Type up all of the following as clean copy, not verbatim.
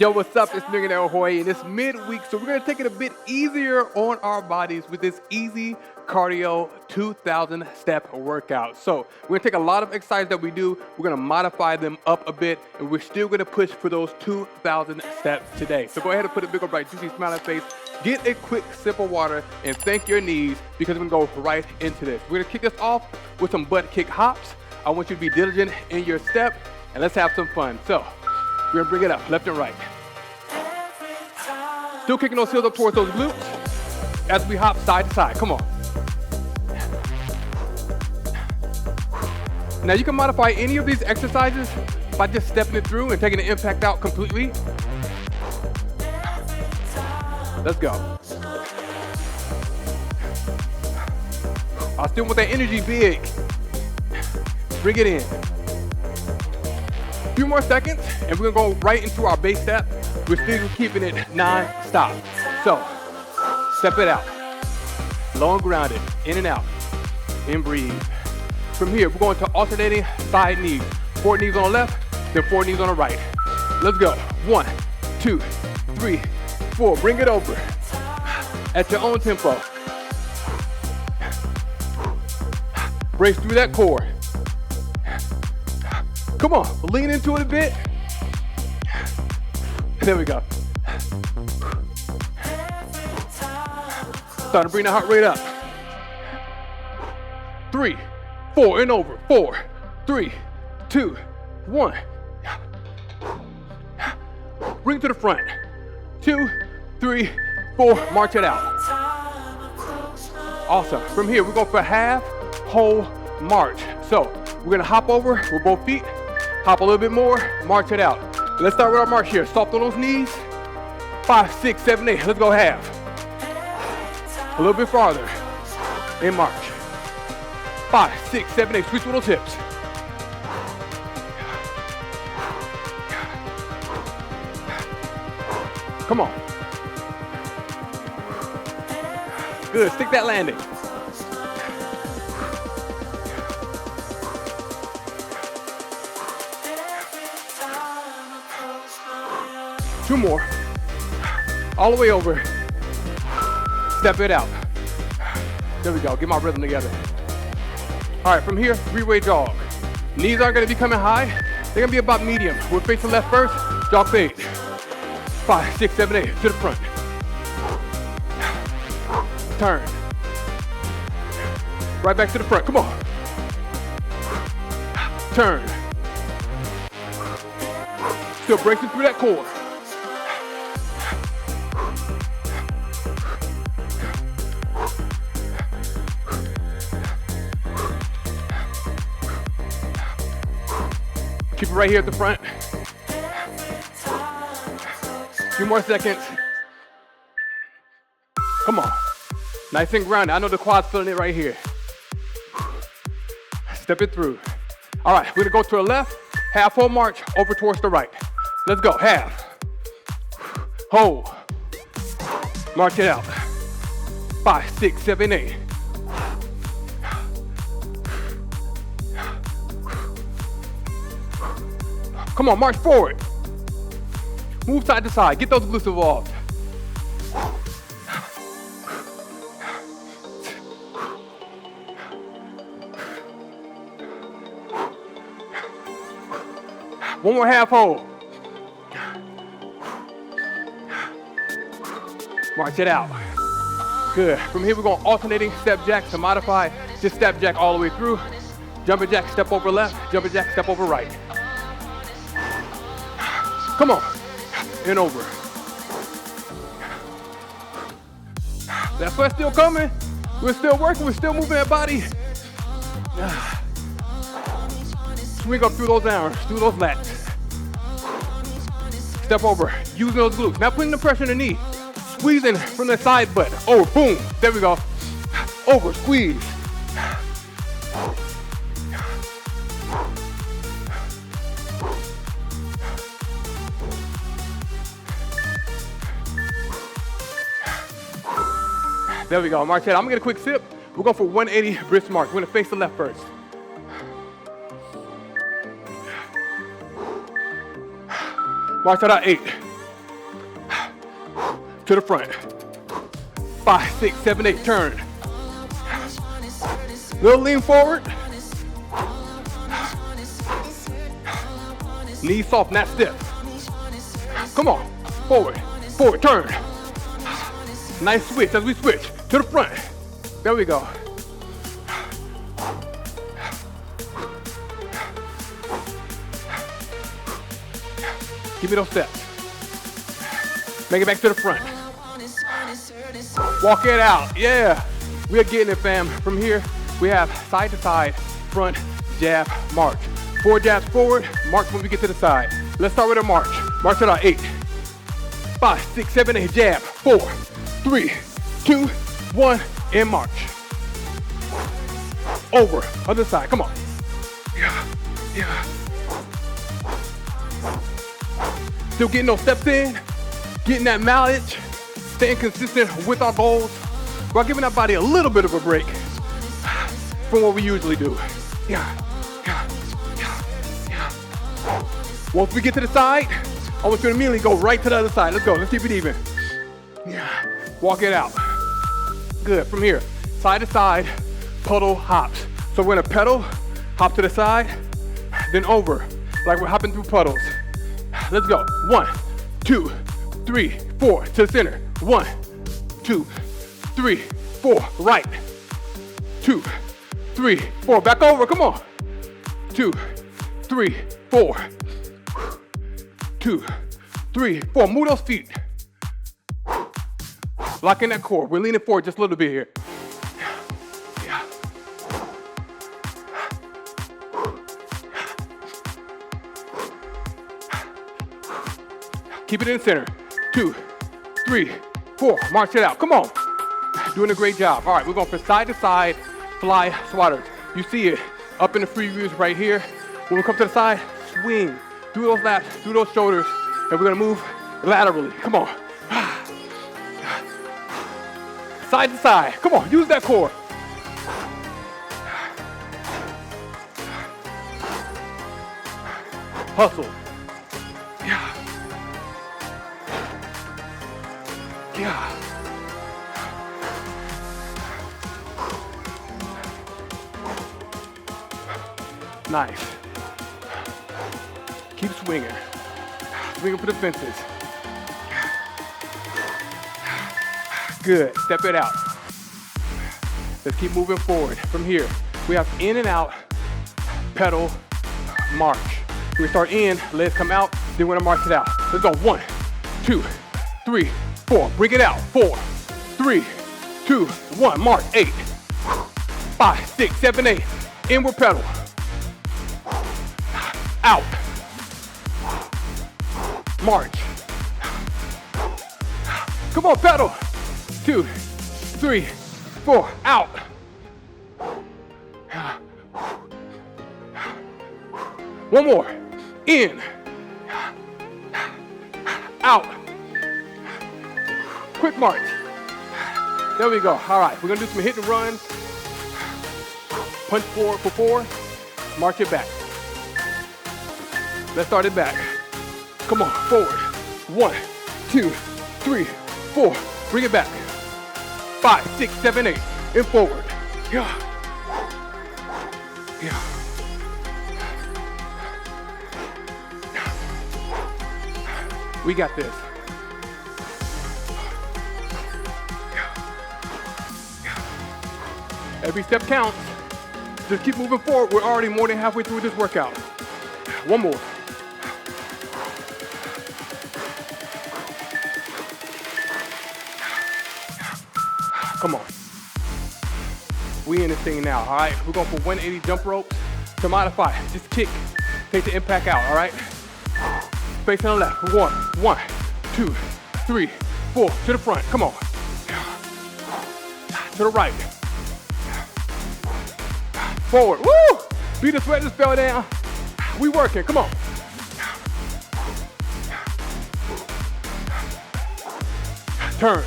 Yo, what's up? It's Millionaire and it's midweek, so we're going to take it a bit easier on our bodies with this easy cardio 2,000 step workout. So we're going to take a lot of exercises that we do, we're going to modify them up a bit, and we're still going to push for those 2,000 steps today. So go ahead and put a big old bright juicy smile on your face, get a quick sip of water, and thank your knees because we're going to go right into this. We're going to kick this off with some butt kick hops. I want you to be diligent in your step, and let's have some fun. So we're gonna bring it up, left and right. Still kicking those heels up towards those glutes as we hop side to side. Come on. Now you can modify any of these exercises by just stepping it through and taking the impact out completely. Let's go. I still want that energy big. Bring it in. A few more seconds, and we're gonna go right into our base step. We're still keeping it non-stop. So, step it out. Low and grounded, in and out, and breathe. From here, we're going to alternating side knees. 4 knees on the left, then 4 knees on the right. Let's go. 1, 2, 3, 4. Bring it over at your own tempo. Brace through that core. Come on, lean into it a bit. There we go. Starting to bring the heart rate up. 3, 4, and over. 4, 3, 2, 1. Bring it to the front. 2, 3, 4. March it out. Awesome. From here, we're going for half whole march. So we're gonna hop over with both feet. Hop a little bit more, march it out. Let's start with our march here. Soft on those knees. 5, 6, 7, 8. Let's go half. A little bit farther. And march. 5, 6, 7, 8. Switch with those hips. Come on. Good. Stick that landing. Two more. All the way over. Step it out. There we go. Get my rhythm together. All right, from here, 3-way jog. Knees aren't going to be coming high. They're going to be about medium. We're facing left first. Jog fade. 5, 6, 7, 8. To the front. Turn. Right back to the front. Come on. Turn. Still breaking through that core. Keep it right here at the front. A few more seconds. Come on. Nice and grounded. I know the quad's feeling it right here. Step it through. All right, we're gonna go to the left, half whole march over towards the right. Let's go, half. Hold. March it out. 5, 6, 7, 8. Come on, march forward. Move side to side. Get those glutes involved. One more half hold. March it out. Good. From here, we're going alternating step jack to modify. Just step jack all the way through. Jumping jack, step over left. Jumping jack, step over right. Come on, and over. That sweat's still coming. We're still working, we're still moving that body. Swing up through those arms, through those lats. Step over, using those glutes. Now putting the pressure on the knee. Squeezing from the side butt. Oh, boom, there we go. Over, squeeze. There we go, march it out. I'm gonna get a quick sip. We're going for 180 Brisk March. We're gonna face the left first. March that out, 8, to the front. 5, 6, 7, 8, turn. Little lean forward. Knees soft, not stiff. Come on, forward, forward, turn. Nice switch as we switch to the front. There we go. Give me those steps. Make it back to the front. Walk it out, yeah. We are getting it, fam. From here, we have side to side, front jab march. 4 jabs forward, march when we get to the side. Let's start with a march. March it out, 8, 5, 6, 7, 8, jab, 4, 3, 2, 1, and march. Over, other side, come on. Yeah, yeah. Still getting those steps in, getting that mileage, staying consistent with our goals, while giving our body a little bit of a break from what we usually do. Yeah. Once we get to the side, I want you to immediately go right to the other side. Let's go, let's keep it even. Yeah, walk it out. Good, from here, side to side, puddle hops. So we're gonna pedal, hop to the side, then over, like we're hopping through puddles. Let's go, 1, 2, 3, 4, to the center. 1, 2, 3, 4, right. 2, 3, 4, back over, come on. 2, 3, 4. 2, 3, 4, move those feet. Lock in that core. We're leaning forward just a little bit here. Yeah. Keep it in the center. 2, 3, 4, march it out. Come on. Doing a great job. All right, we're going from side to side, fly swatters. You see it up in the free views right here. When we come to the side, swing. Through those laps, through those shoulders, and we're gonna move laterally. Come on. Side to side. Come on, use that core. Hustle. Yeah. Yeah. Nice. Keep swinging. Swinging for the fences. Good. Step it out. Let's keep moving forward. From here, we have in and out, pedal, march. We start in, legs come out, then we're gonna march it out. Let's go. 1, 2, 3, 4. Bring it out. 4, 3, 2, 1. March. 8, 5, 6, 7, 8. Inward pedal. Out. March. Come on, pedal. 2, 3, 4, out. One more. In. Out. Quick march. There we go. All right, we're gonna do some hit and run. Punch forward for 4. March it back. Let's start it back. Come on, forward. 1, 2, 3, 4. Bring it back. 5, 6, 7, 8. And forward. Yeah. Yeah. We got this. Every step counts. Just keep moving forward. We're already more than halfway through this workout. One more. Come on. We in this thing now, all right? We're going for 180 jump ropes. To modify, just kick. Take the impact out, all right? Face on the left. 1, 2, 3, 4. To the front. Come on. To the right. Forward. Woo! Beat the sweat just fell down. We working. Come on. Turn.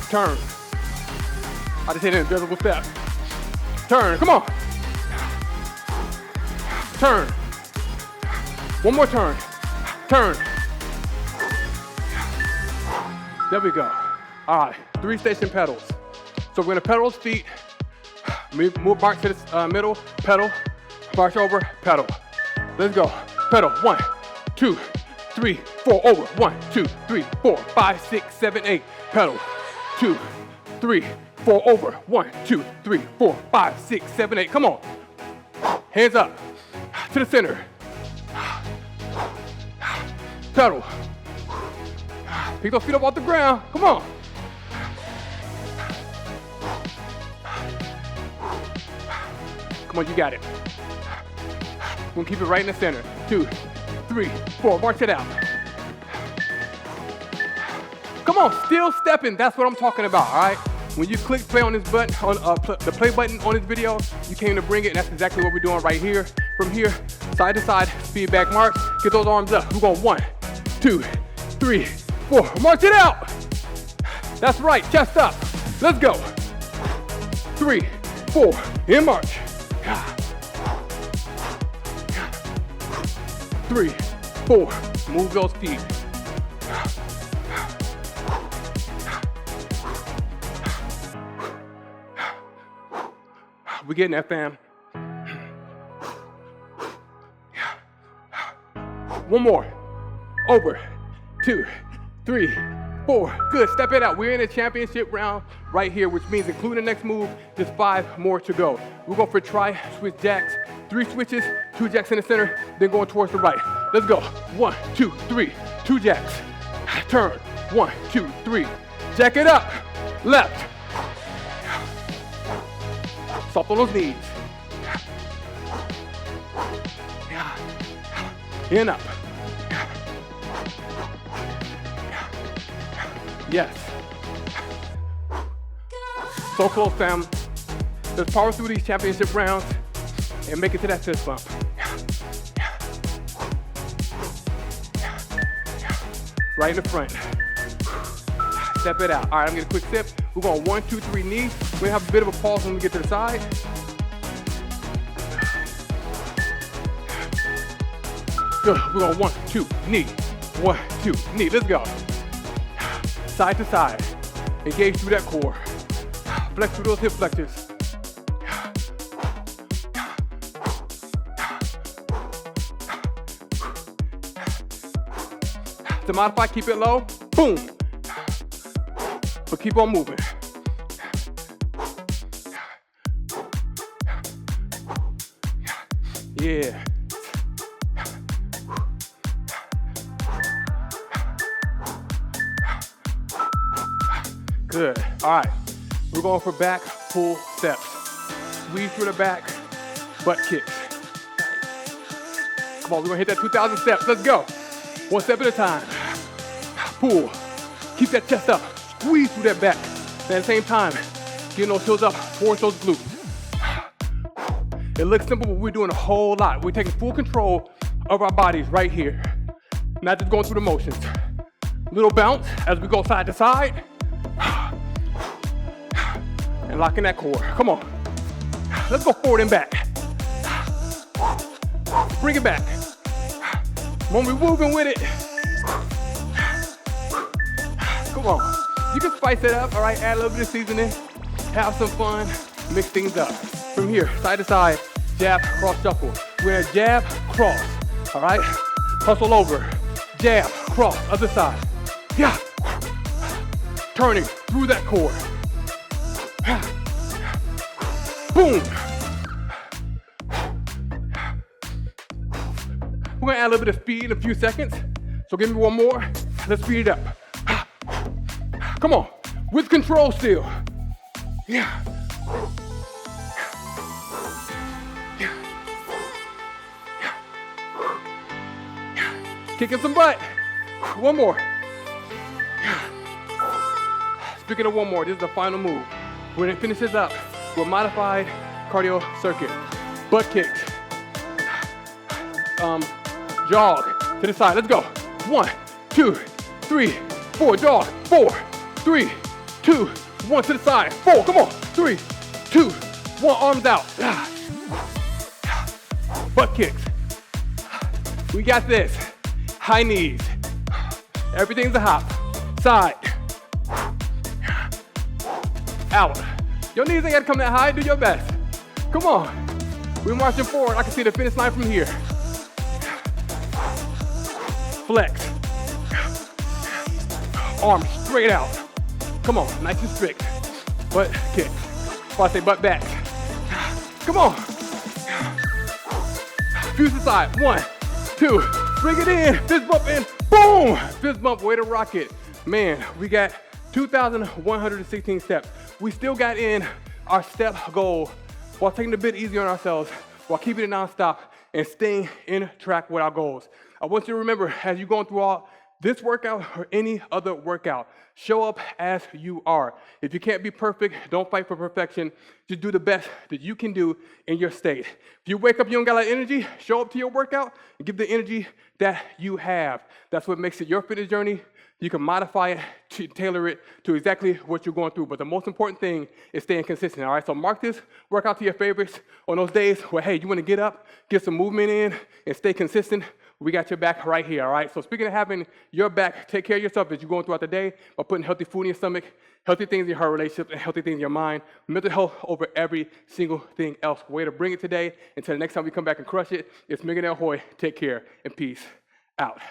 Turn. I just hit an invisible step. Turn. Come on. Turn. One more turn. Turn. There we go. All right, 3 station pedals. So we're gonna pedal those feet, move march to the middle, pedal, march over, pedal. Let's go. Pedal, 1, 2, 3, 4, over. 1, 2, 3, 4, 5, 6, 7, 8. Pedal, 2, 3, 4, over. 1, 2, 3, 4, 5, 6, 7, 8. Come on. Hands up to the center. Pedal. Pick those feet up off the ground. Come on. Come on, you got it. We're gonna keep it right in the center. 2, 3, 4, march it out. Come on, still stepping. That's what I'm talking about, all right? When you click play on this button, on the play button on this video, you came to bring it, and that's exactly what we're doing right here. From here, side to side, speed bag march. Get those arms up. We're going 1, 2, 3, 4. March it out. That's right, chest up. Let's go. 3, 4, in march. 3, 4, move those feet. We're getting that, fam. One more. Over. 2, 3, 4. Good. Step it out. We're in a championship round right here, which means including the next move, just 5 more to go. We're going for try switch jacks. 3 switches, 2 jacks in the center, then going towards the right. Let's go. 1, 2, 3. 2 jacks. Turn. 1, 2, 3. Jack it up. Left. Soft on those knees. In up. Yes. So close, fam. Let's power through these championship rounds and make it to that fist bump. Right in the front. Step it out. All right, I'm gonna get a quick sip. We're going 1, 2, 3 knees. We're gonna have a bit of a pause when we get to the side. Good. We're going 1, 2, knee. 1, 2, knee. Let's go. Side to side. Engage through that core. Flex through those hip flexors. To modify, keep it low. Boom. But keep on moving. Yeah. Good. All right. We're going for back pull steps. Squeeze through the back, butt kicks. Come on, we're gonna hit that 2,000 steps. Let's go. 1 step at a time. Pull. Keep that chest up. Squeeze through that back. And at the same time, getting those heels up towards those glutes. It looks simple, but we're doing a whole lot. We're taking full control of our bodies right here. Not just going through the motions. Little bounce as we go side to side. And locking that core. Come on. Let's go forward and back. Bring it back. When we're moving with it. Come on. You can spice it up, all right? Add a little bit of seasoning. Have some fun. Mix things up. From here, side to side, jab, cross, shuffle. We're in a jab, cross, all right? Hustle over. Jab, cross, other side. Yeah. Turning through that core. Boom. We're gonna add a little bit of speed in a few seconds. So give me one more. Let's speed it up. Come on, with control still. Yeah. Kicking some butt. One more. Speaking of one more, this is the final move. When it finishes up, we're modified cardio circuit. Butt kicks. Jog to the side. Let's go. 1, 2, 3, 4. Jog. 4, 3, 2, 1 to the side. 4. Come on. 3, 2, 1. Arms out. Butt kicks. We got this. High knees. Everything's a hop. Side out. Your knees ain't gotta come that high, do your best. Come on. We're marching forward. I can see the finish line from here. Flex. Arms straight out. Come on, nice and strict. Butt kick. Or I say butt back. Come on. Fuse the side. 1, 2. Bring it in. Fist bump in. Boom. Fist bump. Way to rock it. Man, we got 2,116 steps. We still got in our step goal while taking it a bit easier on ourselves, while keeping it nonstop and staying in track with our goals. I want you to remember, as you're going through all this workout or any other workout, show up as you are. If you can't be perfect, don't fight for perfection. Just do the best that you can do in your state. If you wake up, you don't got a lot of energy, show up to your workout and give the energy that you have. That's what makes it your fitness journey. You can modify it, to tailor it to exactly what you're going through. But the most important thing is staying consistent, all right? So mark this workout to your favorites on those days where, hey, you want to get up, get some movement in, and stay consistent. We got your back right here, all right? So speaking of having your back, take care of yourself as you're going throughout the day by putting healthy food in your stomach, healthy things in your heart relationships, and healthy things in your mind. Mental health over every single thing else. Way to bring it today. Until the next time we come back and crush it, it's Millionaire Hoy. Take care and peace out.